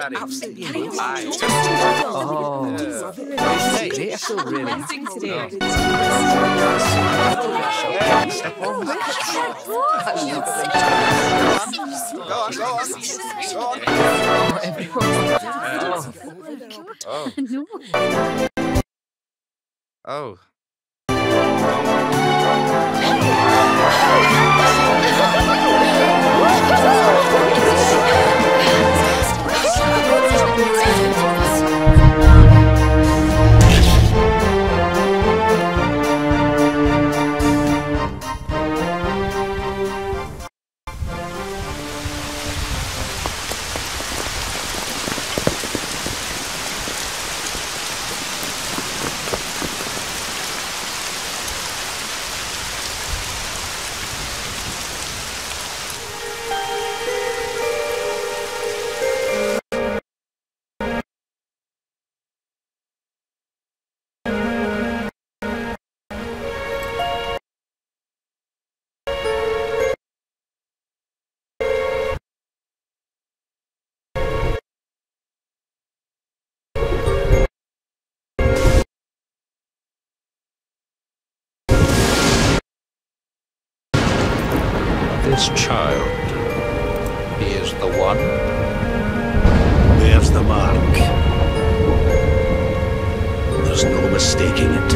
that is. Absolutely Can you amazing. Oh, Hey. I feel really Amazing to do. Go on. Oh, everyone's Oh. This child, he is the one. There's the mark. There's no mistaking it.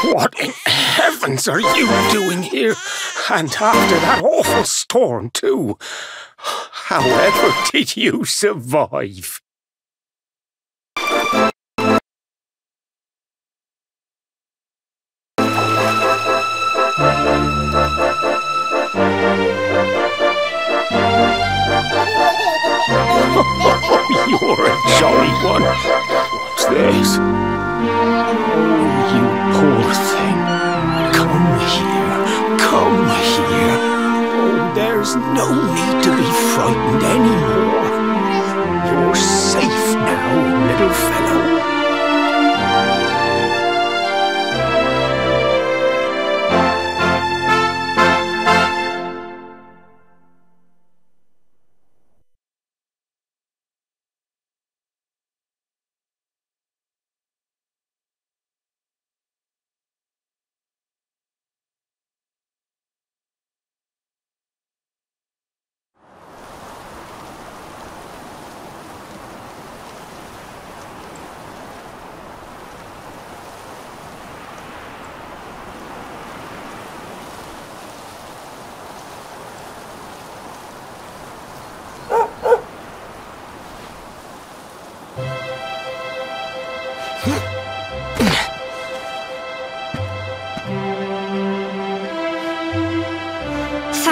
What in heavens are you doing here? And after that awful storm, too. However did you survive? You're a jolly one. What's this? Oh, you poor thing. Come here. Come here. Oh, there's no need to be frightened anymore. You're safe now, little fellow.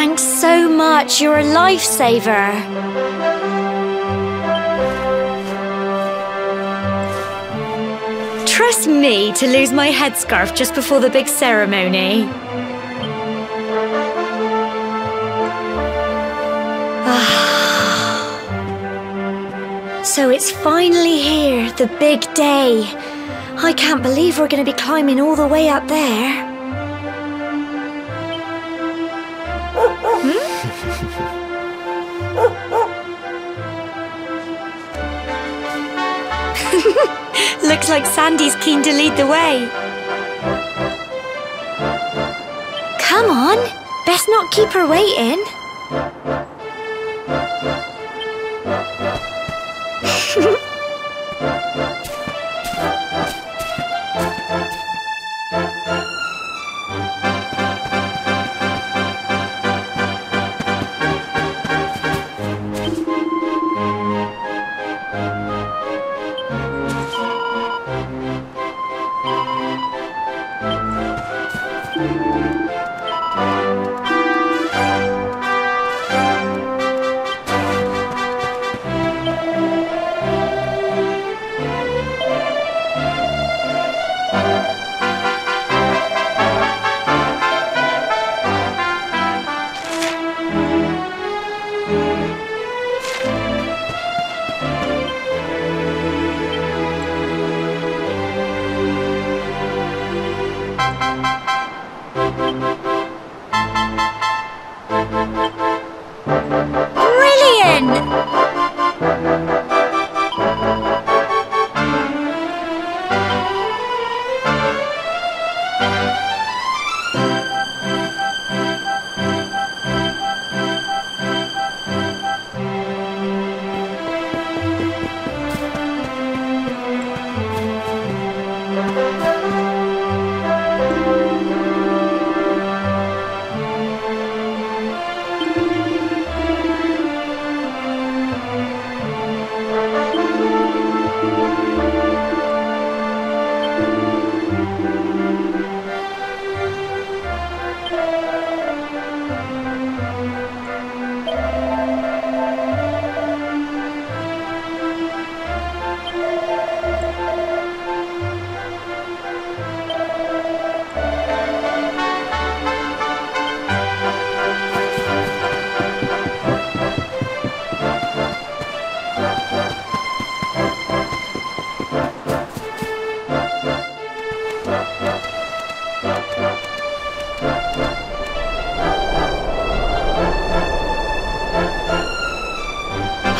Thanks so much. You're a lifesaver. Trust me to lose my headscarf just before the big ceremony. So it's finally here, the big day. I can't believe we're going to be climbing all the way up there. Looks like Sandy's keen to lead the way. Come on, best not keep her waiting.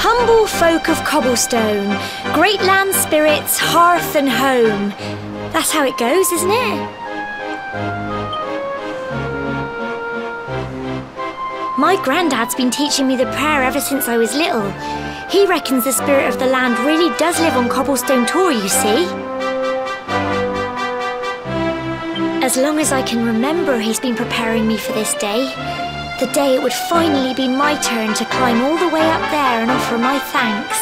Humble folk of cobblestone, great land spirits, hearth and home. That's how it goes, isn't it? My granddad's been teaching me the prayer ever since I was little. He reckons the spirit of the land really does live on Cobblestone Tor, you see. As long as I can remember, he's been preparing me for this day. The day it would finally be my turn to climb all the way up there and offer my thanks.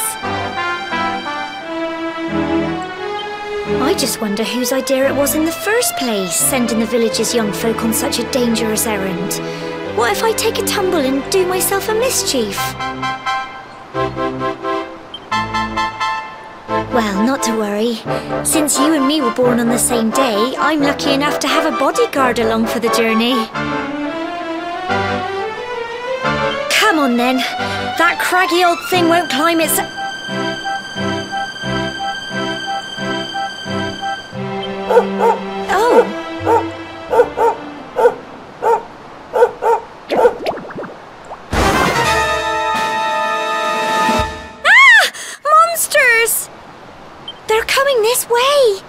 I just wonder whose idea it was in the first place, sending the village's young folk on such a dangerous errand. What if I take a tumble and do myself a mischief? Well, not to worry. Since you and me were born on the same day, I'm lucky enough to have a bodyguard along for the journey. Come on then. That craggy old thing won't climb its... Oh! Ah! Monsters! They're coming this way!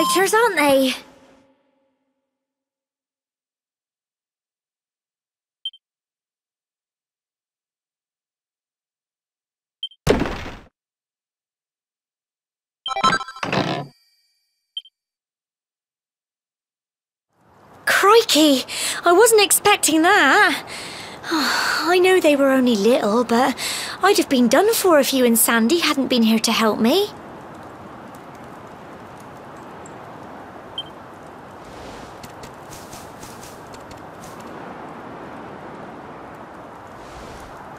blighters, aren't they? Crikey! I wasn't expecting that. I know they were only little, but I'd have been done for if you and Sandy hadn't been here to help me.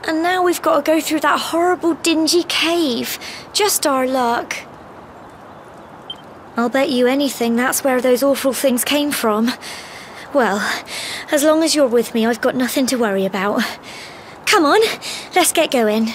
And now we've got to go through that horrible dingy cave. Just our luck. I'll bet you anything that's where those awful things came from. Well, as long as you're with me, I've got nothing to worry about. Come on, let's get going.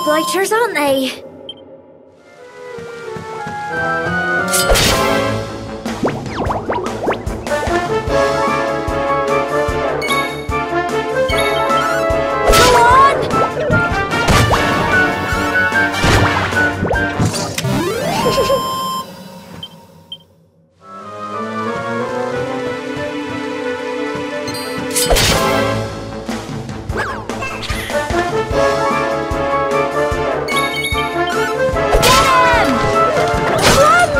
Blighters, aren't they? Run!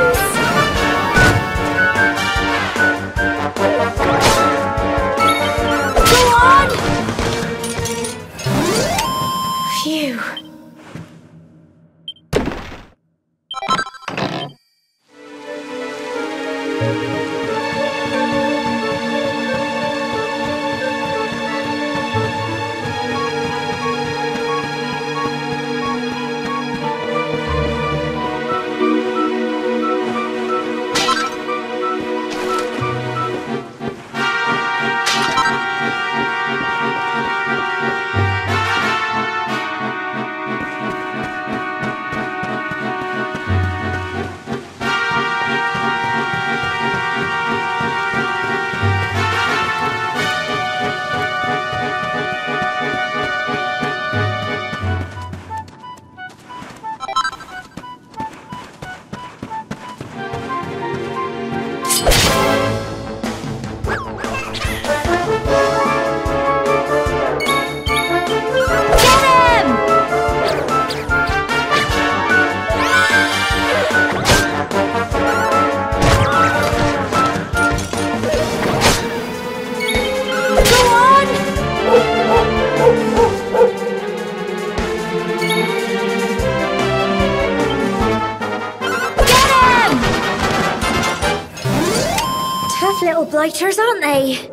Tough little blighters, aren't they?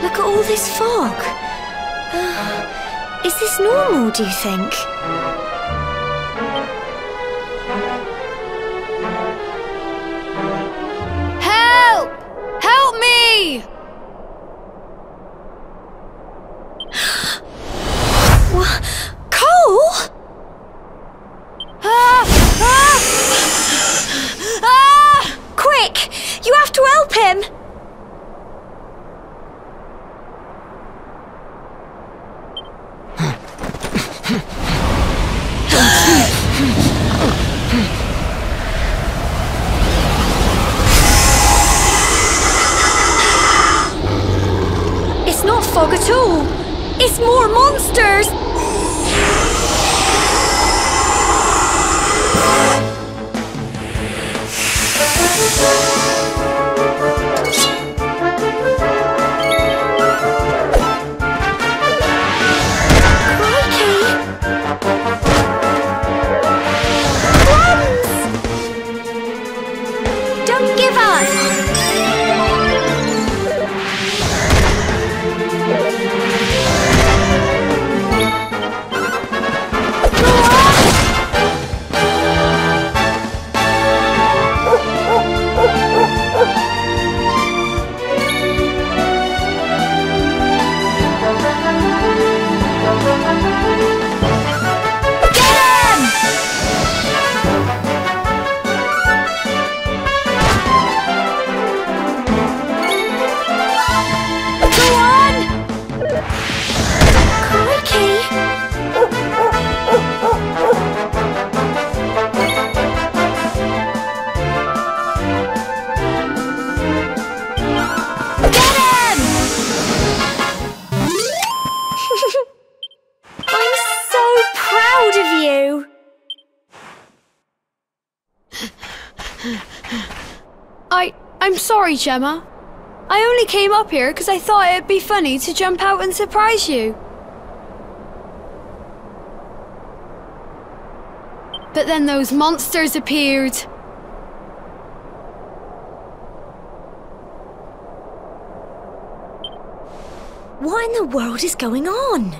Look at all this fog. Is this normal, do you think? Help! Help me! What? Cole? Quick! You have to help him! It's not fog at all. It's more monsters. Don't give up! I'm sorry, Gemma. I only came up here because I thought it'd be funny to jump out and surprise you. But then those monsters appeared. What in the world is going on?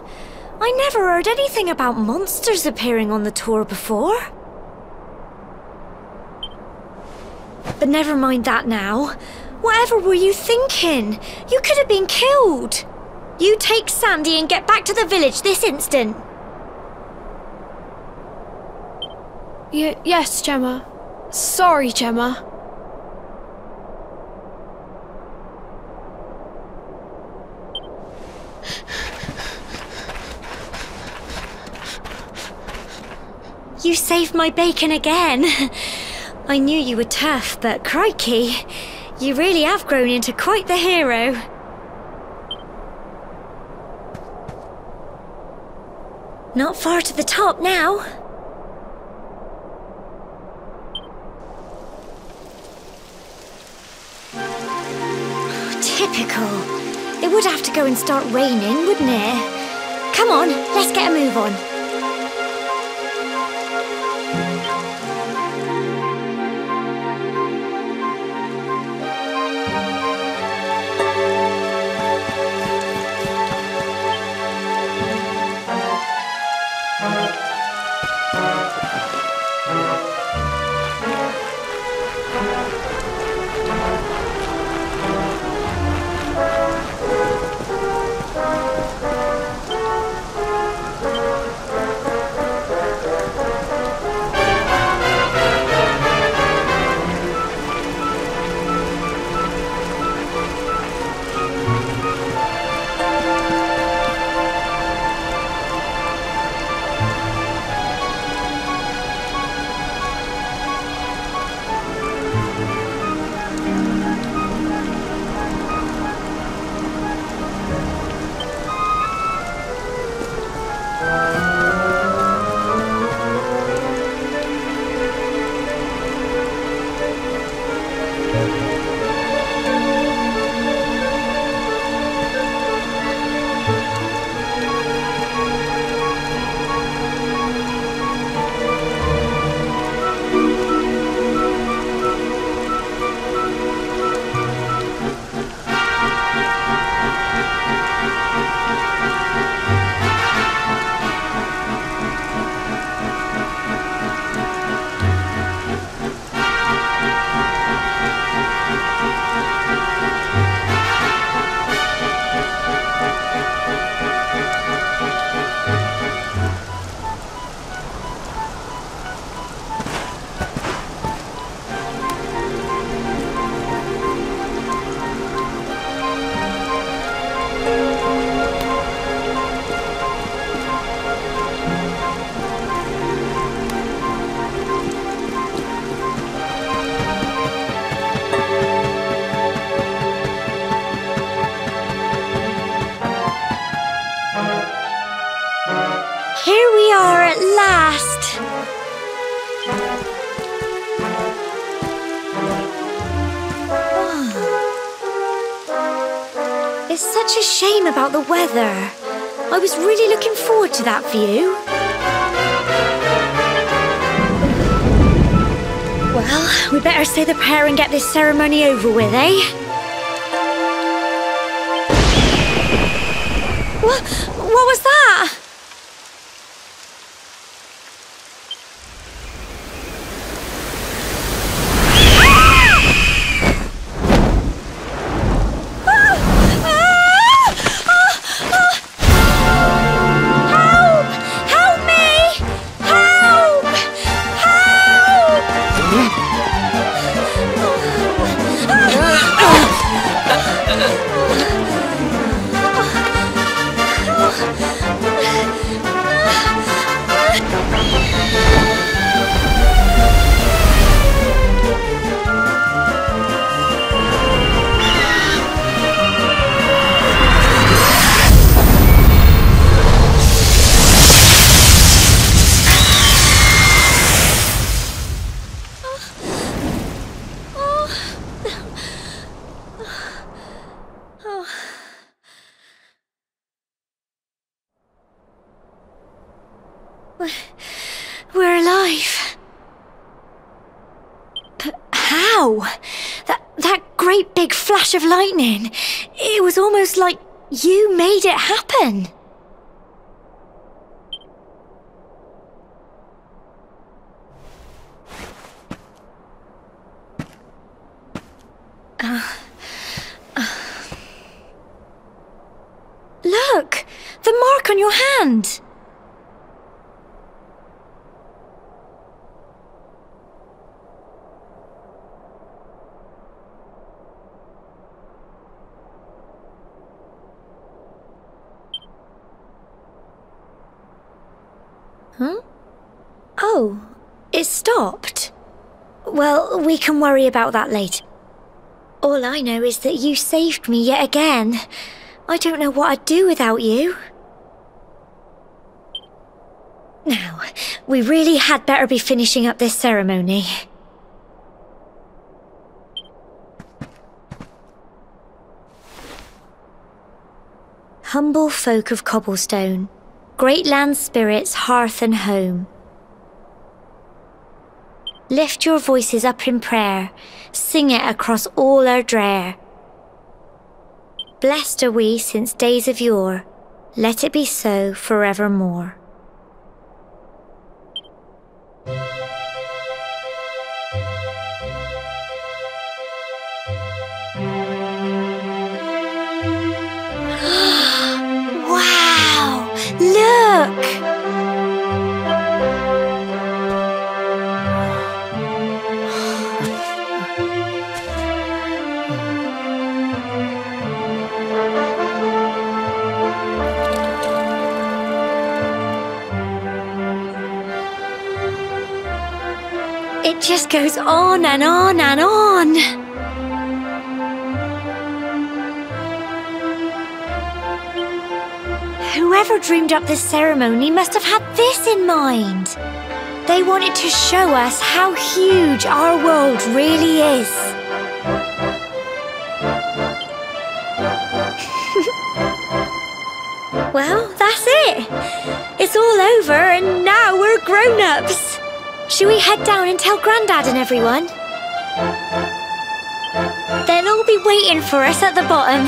I never heard anything about monsters appearing on the tour before. But never mind that now. Whatever were you thinking? You could have been killed. You take Sandy and get back to the village this instant. Yes, Gemma. Sorry, Gemma. You saved my bacon again. I knew you were tough, but crikey, you really have grown into quite the hero. Not far to the top now. Typical. It would have to go and start raining, wouldn't it? Come on, let's get a move on. It's such a shame about the weather. I was really looking forward to that view. Well, we better say the prayer and get this ceremony over with, eh? What was that? We're alive. But how? That great big flash of lightning. It was almost like you made it happen. Look! The mark on your hand! Huh? Oh, it stopped. Well, we can worry about that later. All I know is that you saved me yet again. I don't know what I'd do without you. Now, we really had better be finishing up this ceremony. Humble folk of cobblestone, great land spirits, hearth and home. Lift your voices up in prayer, sing it across all our drear. Blessed are we since days of yore, let it be so forevermore. Wow! Look! It just goes on and on and on. Whoever dreamed up this ceremony must have had this in mind. They wanted to show us how huge our world really is. Well, that's it. It's all over and now we're grown-ups. Shall we head down and tell Grandad and everyone? They'll all be waiting for us at the bottom.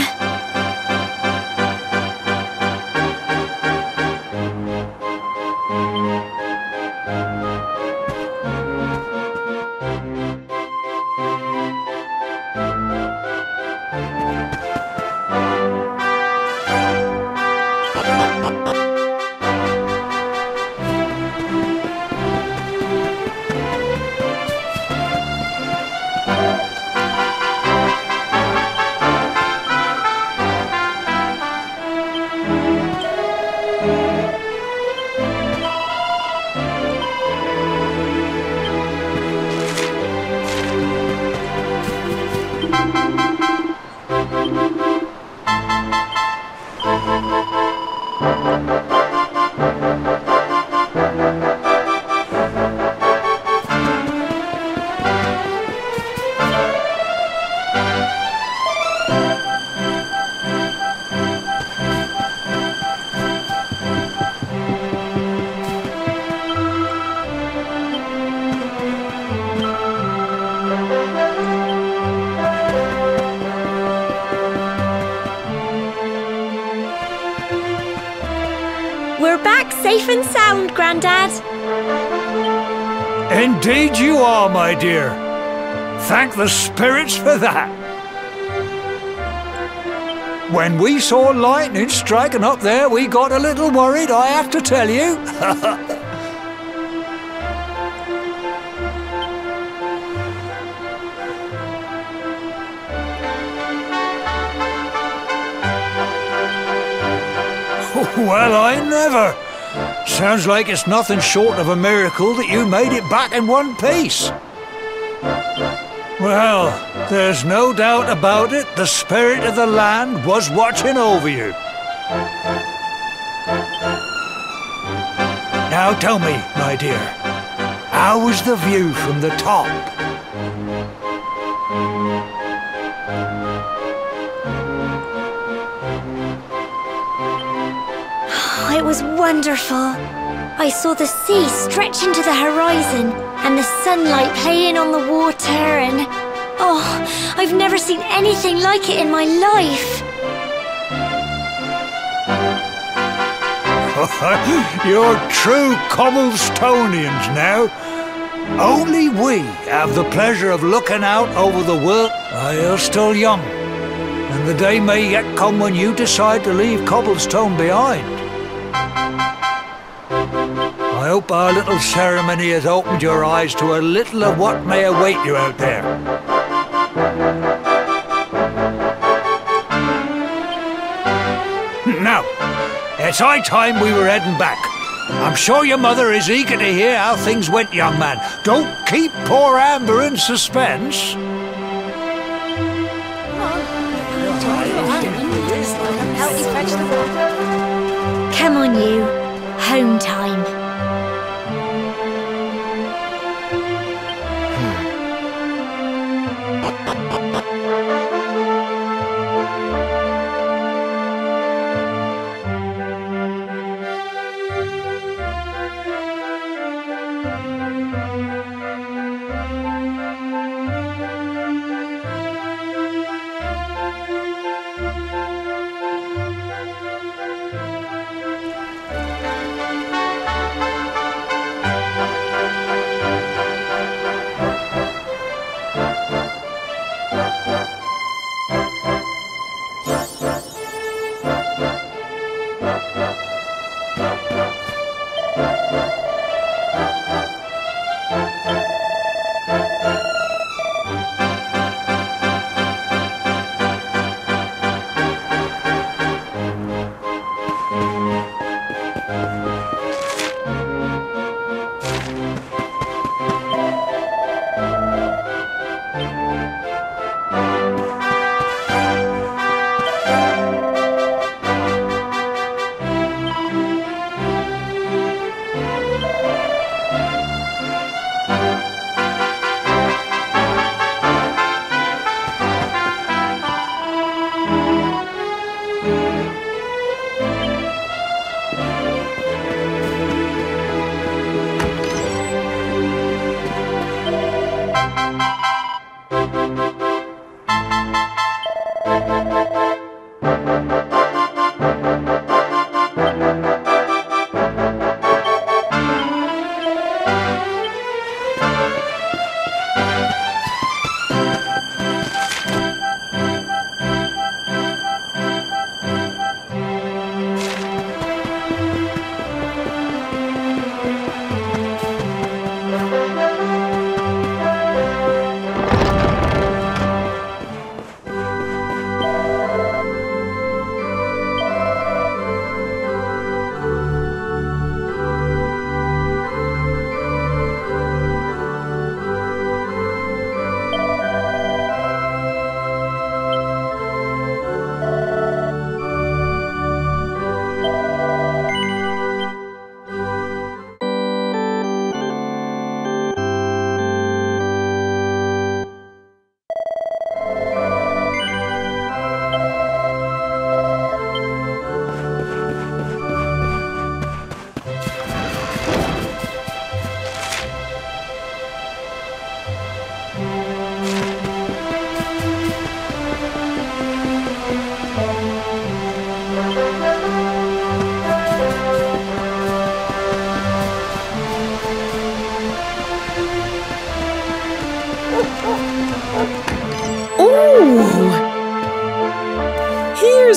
safe and sound, Grandad. Indeed you are, my dear. Thank the spirits for that. When we saw lightning striking up there, we got a little worried, I have to tell you. Well, I never. Sounds like it's nothing short of a miracle that you made it back in one piece. Well, there's no doubt about it, the spirit of the land was watching over you. Now tell me, my dear, how was the view from the top? It was wonderful. I saw the sea stretch into the horizon and the sunlight playing on the water and... Oh, I've never seen anything like it in my life. You're true Cobblestonians now. Only we have the pleasure of looking out over the world while you're still young. And the day may yet come when you decide to leave Cobblestone behind. I hope our little ceremony has opened your eyes to a little of what may await you out there. Now, it's high time we were heading back. I'm sure your mother is eager to hear how things went, young man. Don't keep poor Amber in suspense. Come on, you. Home time.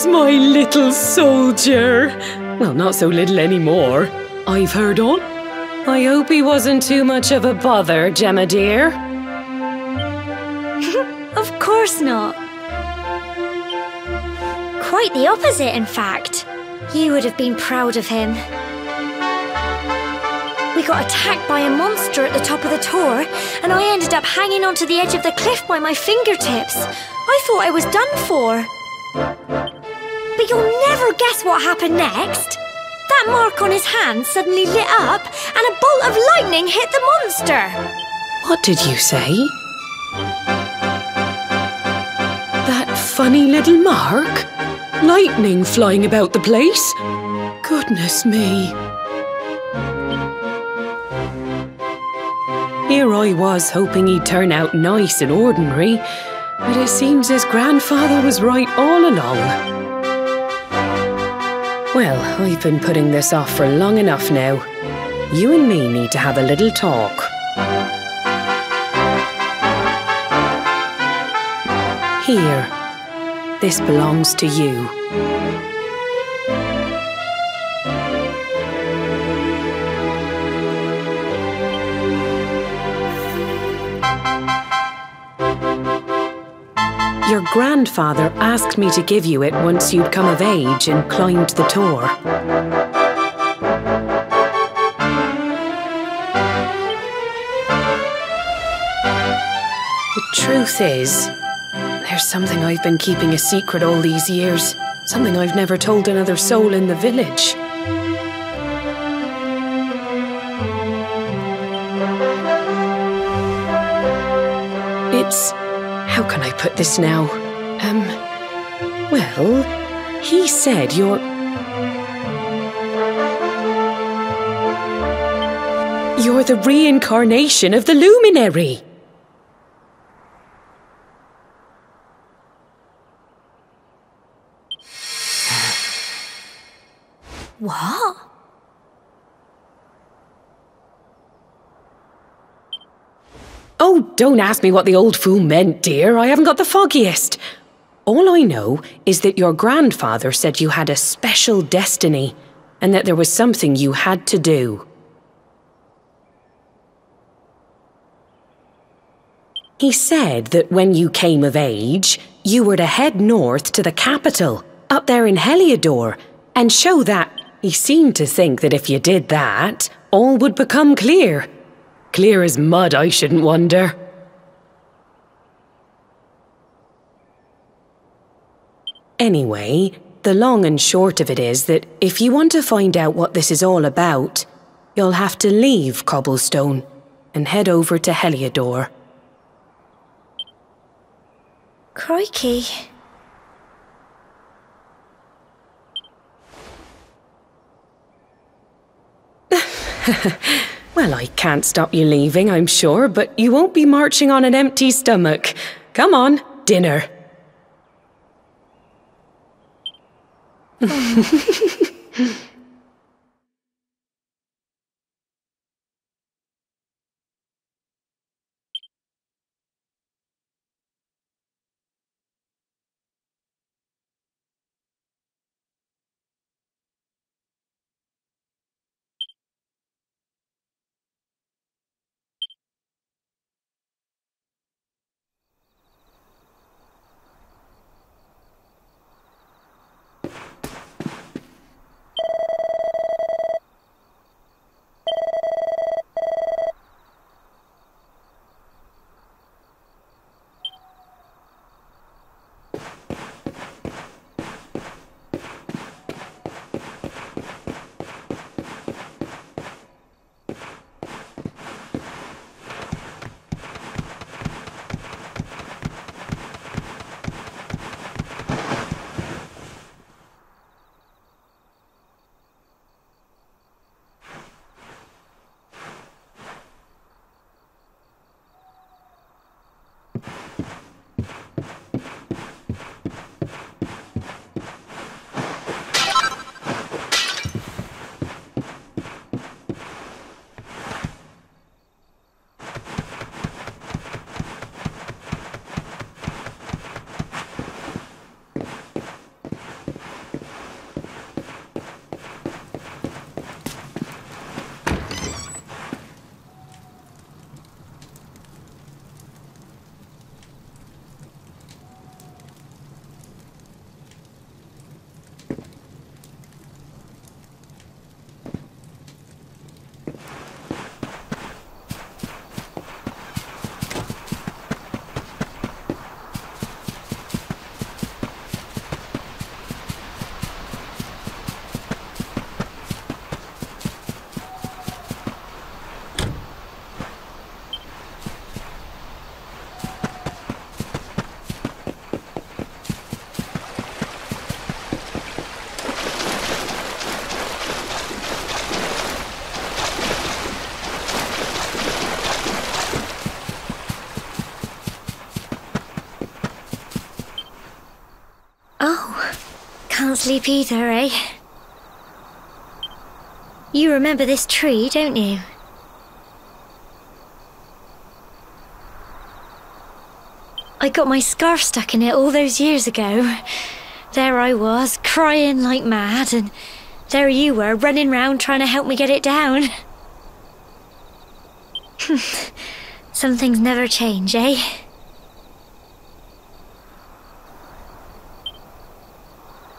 my little soldier. Well, not so little anymore. I've heard all. I hope he wasn't too much of a bother, Gemma dear. Of course not. Quite the opposite, in fact. You would have been proud of him. We got attacked by a monster at the top of the tower, and I ended up hanging onto the edge of the cliff by my fingertips. I thought I was done for. But you'll never guess what happened next. That mark on his hand suddenly lit up, and a bolt of lightning hit the monster. What did you say? That funny little mark? Lightning flying about the place? Goodness me. Here I was hoping he'd turn out nice and ordinary, but it seems his grandfather was right all along. Well, I've been putting this off for long enough now. You and me need to have a little talk. Here. This belongs to you. Your grandfather asked me to give you it once you'd come of age and climbed the tower. The truth is, there's something I've been keeping a secret all these years. Something I've never told another soul in the village. It's... how can I put this now? Well, he said you're the reincarnation of the luminary. What? Oh, don't ask me what the old fool meant, dear. I haven't got the foggiest. All I know is that your grandfather said you had a special destiny and that there was something you had to do. He said that when you came of age, you were to head north to the capital, up there in Heliodor, and show that he seemed to think that if you did that, all would become clear. Clear as mud, I shouldn't wonder. Anyway, the long and short of it is that if you want to find out what this is all about, you'll have to leave Cobblestone and head over to Heliodor. Crikey. Well, I can't stop you leaving, I'm sure, but you won't be marching on an empty stomach. Come on, dinner. can't sleep either, eh? You remember this tree, don't you? I got my scarf stuck in it all those years ago. There I was, crying like mad, and there you were, running round trying to help me get it down. Some things never change, eh?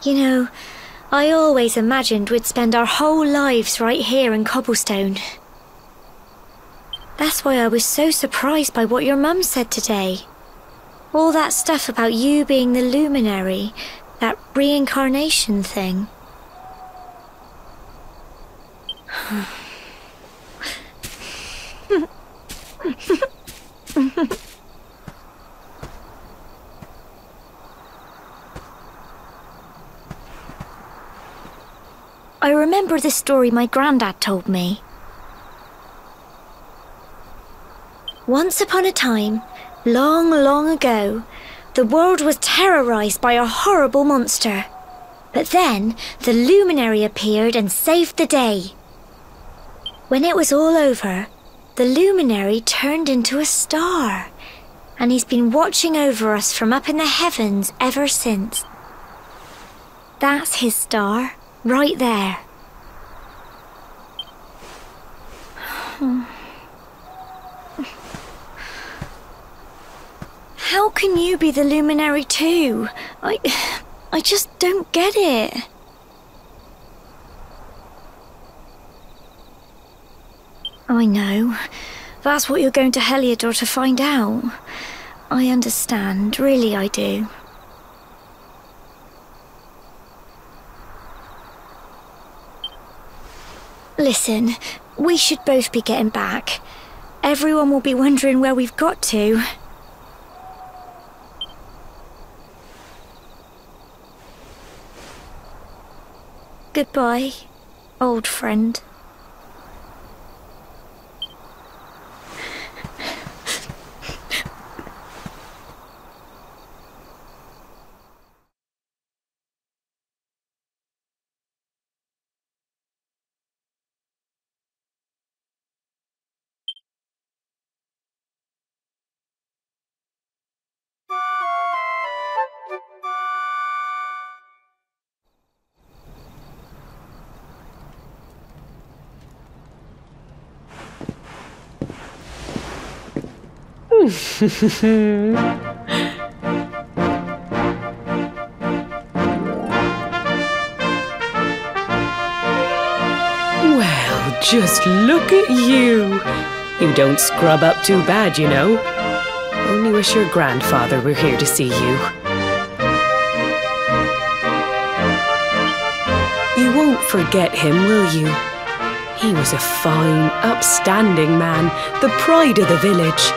You know, I always imagined we'd spend our whole lives right here in Cobblestone. That's why I was so surprised by what your mum said today. All that stuff about you being the luminary, that reincarnation thing. I remember the story my granddad told me. Once upon a time, long, long ago, the world was terrorized by a horrible monster. But then, the luminary appeared and saved the day. When it was all over, the luminary turned into a star, and he's been watching over us from up in the heavens ever since. That's his star, right there. How can you be the luminary too? I just don't get it. I know. That's what you're going to Heliodor to find out. I understand, really I do. Listen, we should both be getting back. Everyone will be wondering where we've got to. Goodbye, old friend. Well, just look at you. You don't scrub up too bad, you know. Only wish your grandfather were here to see you. You won't forget him, will you? He was a fine, upstanding man, the pride of the village.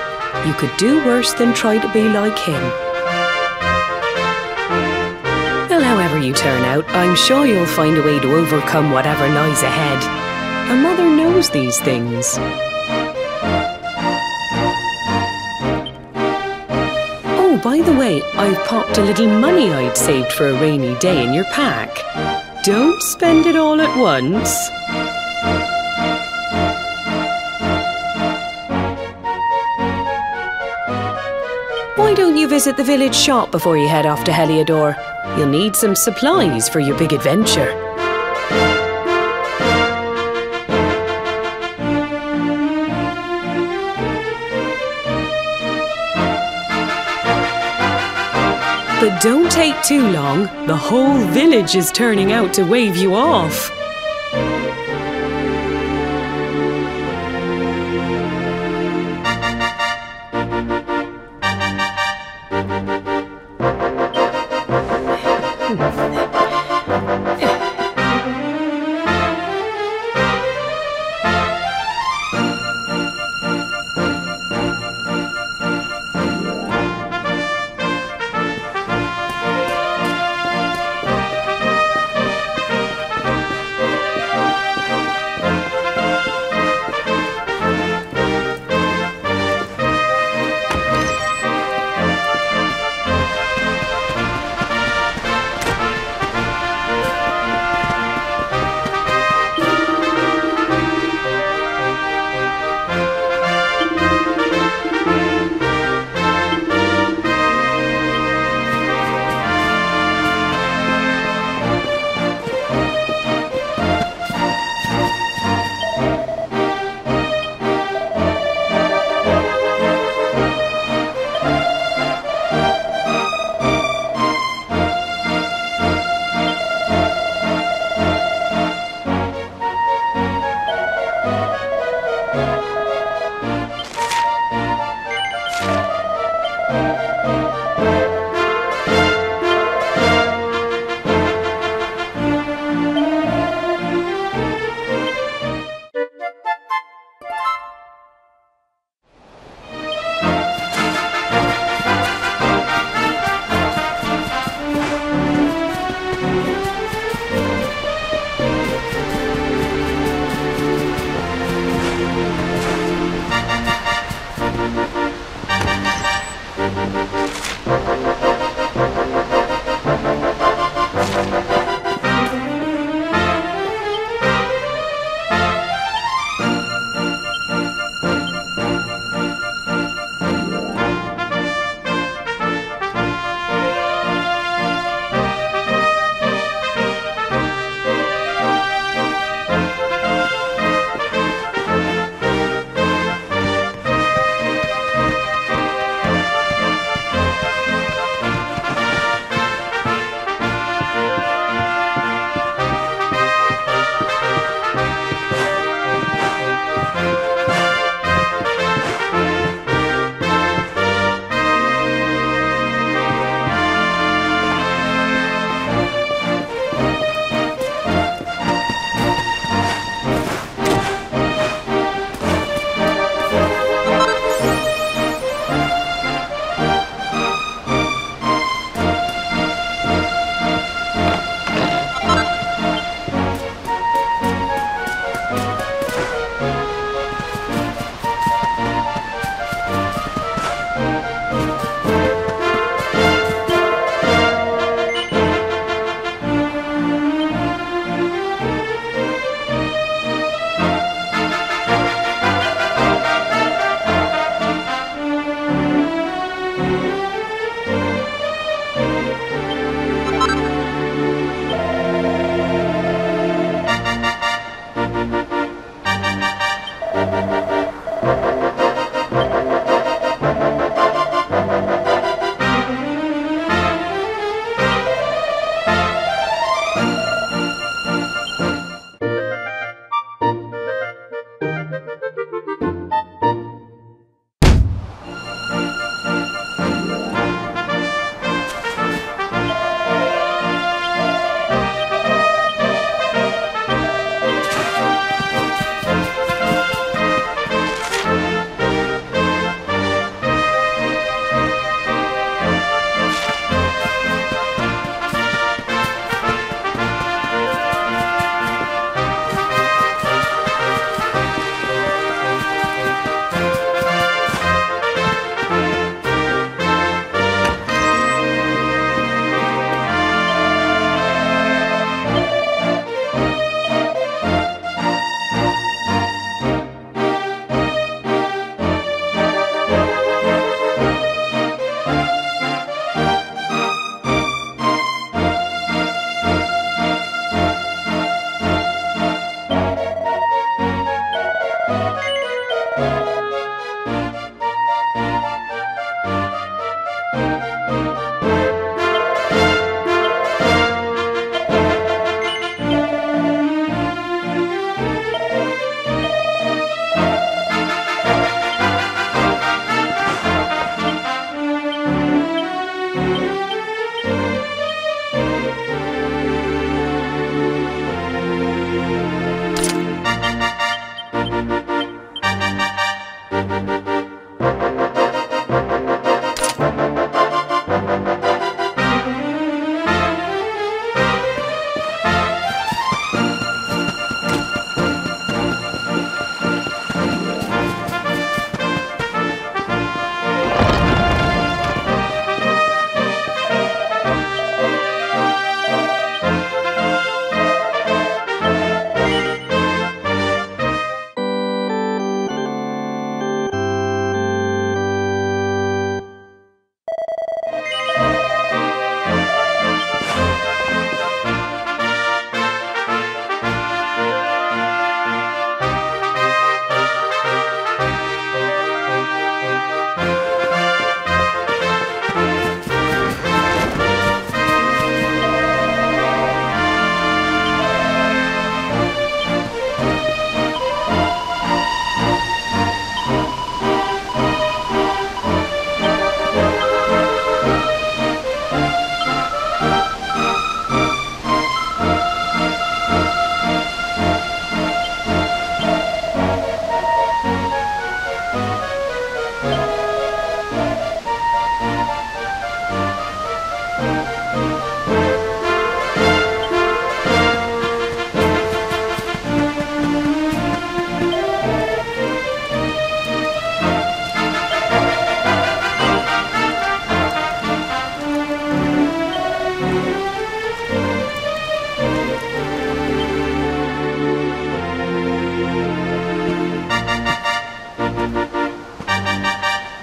You could do worse than try to be like him. Well, however you turn out, I'm sure you'll find a way to overcome whatever lies ahead. A mother knows these things. Oh, by the way, I've popped a little money I'd saved for a rainy day in your pack. Don't spend it all at once. Why don't you visit the village shop before you head off to Heliodor? You'll need some supplies for your big adventure. But don't take too long. The whole village is turning out to wave you off.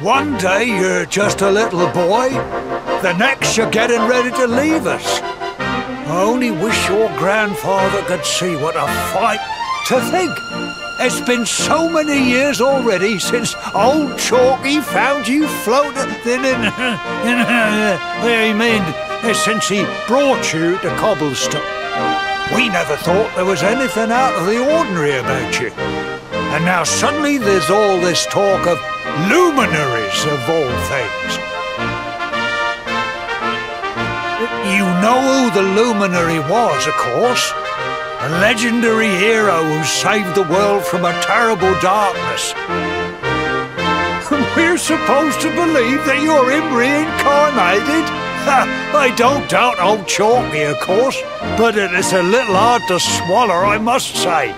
One day you're just a little boy, the next you're getting ready to leave us. I only wish your grandfather could see what a fight. To think, it's been so many years already since old Chalky found you floating since he brought you to Cobblestone. We never thought there was anything out of the ordinary about you. And now suddenly there's all this talk of luminaries of all things. You know who the luminary was, of course. A legendary hero who saved the world from a terrible darkness. We're supposed to believe that you're him reincarnated? I don't doubt old Chalky, of course, but it is a little hard to swallow, I must say.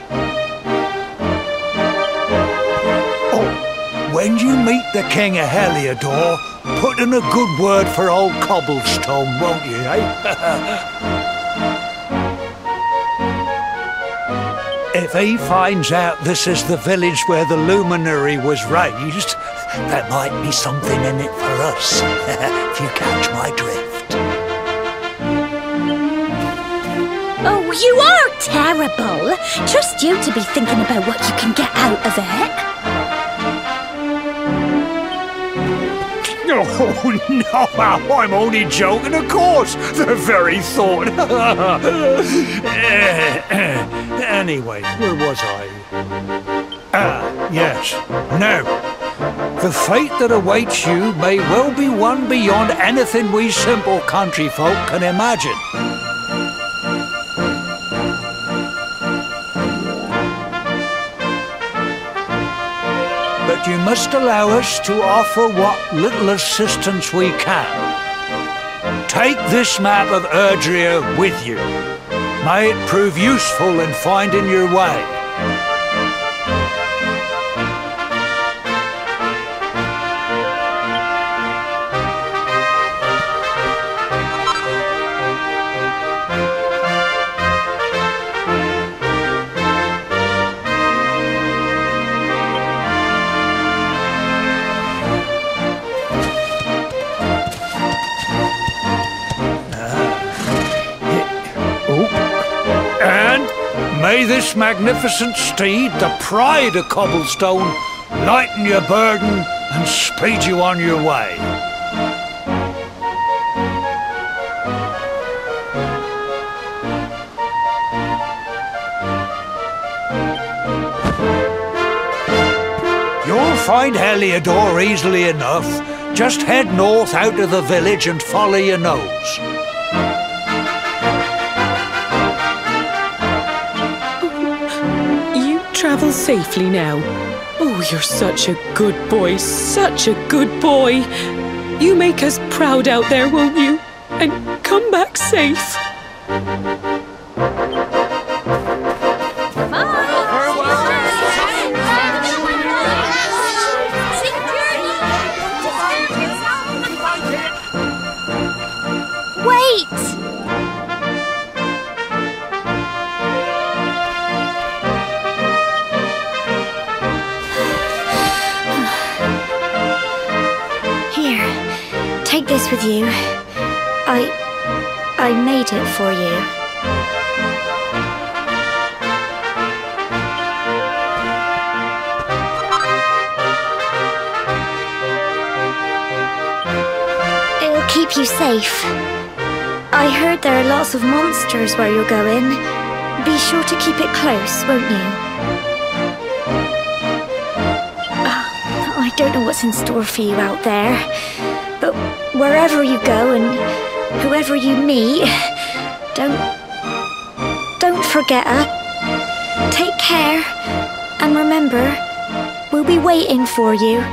Oh, when you meet the King of Heliodor, put in a good word for old Cobblestone, won't you, eh? If he finds out this is the village where the luminary was raised, there might be something in it for us, if you catch my drift. Oh, you are terrible. Trust you to be thinking about what you can get out of it. Oh, no, I'm only joking, of course. The very thought. Anyway, where was I? Yes. Now, the fate that awaits you may well be one beyond anything we simple country folk can imagine. But you must allow us to offer what little assistance we can. Take this map of Erdrea with you. May it prove useful in finding your way. May this magnificent steed, the pride of Cobblestone, lighten your burden and speed you on your way. You'll find Heliodor easily enough. Just head north out of the village and follow your nose. Travel safely now. Oh, you're such a good boy, such a good boy. You make us proud out there, won't you? And come back safe. Take this with you. I made it for you. It'll keep you safe. I heard there are lots of monsters where you're going. Be sure to keep it close, won't you? I don't know what's in store for you out there. But wherever you go and whoever you meet, don't forget her. Take care, and remember, we'll be waiting for you.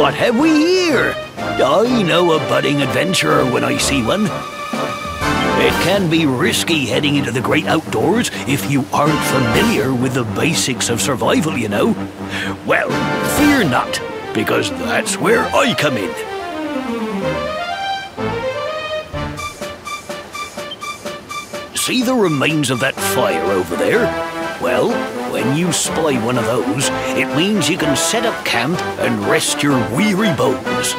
what have we here? I know a budding adventurer when I see one. It can be risky heading into the great outdoors if you aren't familiar with the basics of survival, you know. Well, fear not, because that's where I come in. See the remains of that fire over there? Well, when you spy one of those, it means you can set up camp and rest your weary bones.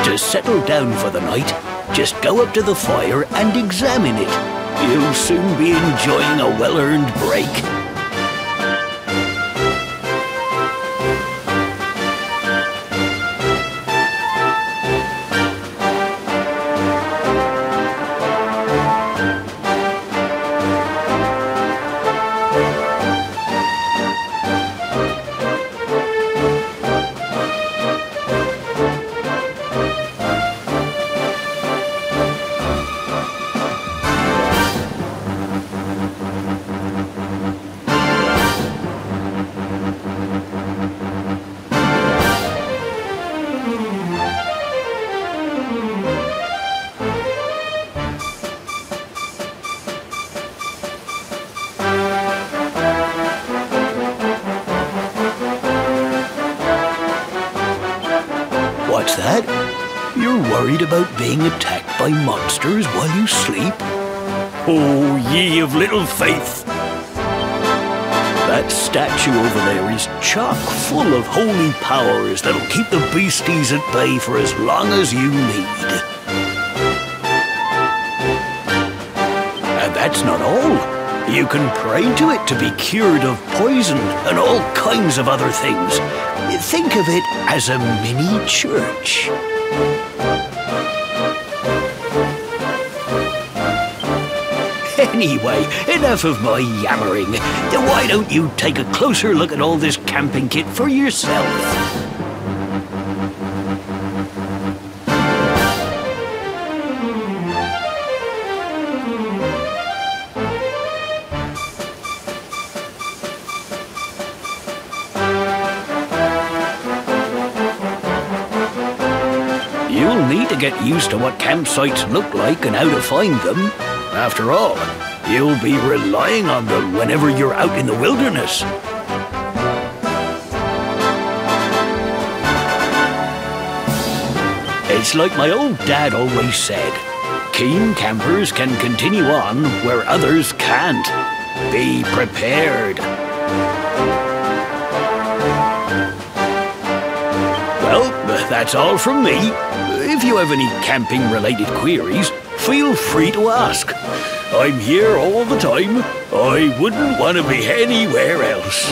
To settle down for the night, just go up to the fire and examine it. You'll soon be enjoying a well-earned break. What's that? You're worried about being attacked by monsters while you sleep? Oh, ye of little faith! That statue over there is chock full of holy powers that'll keep the beasties at bay for as long as you need. And that's not all. You can pray to it to be cured of poison and all kinds of other things. Think of it as a mini church. Anyway, enough of my yammering. Why don't you take a closer look at all this camping kit for yourself? You'll need to get used to what campsites look like and how to find them. After all, you'll be relying on them whenever you're out in the wilderness. It's like my old dad always said, keen campers can continue on where others can't. Be prepared. Well, that's all from me. If you have any camping-related queries, feel free to ask. I'm here all the time. I wouldn't want to be anywhere else.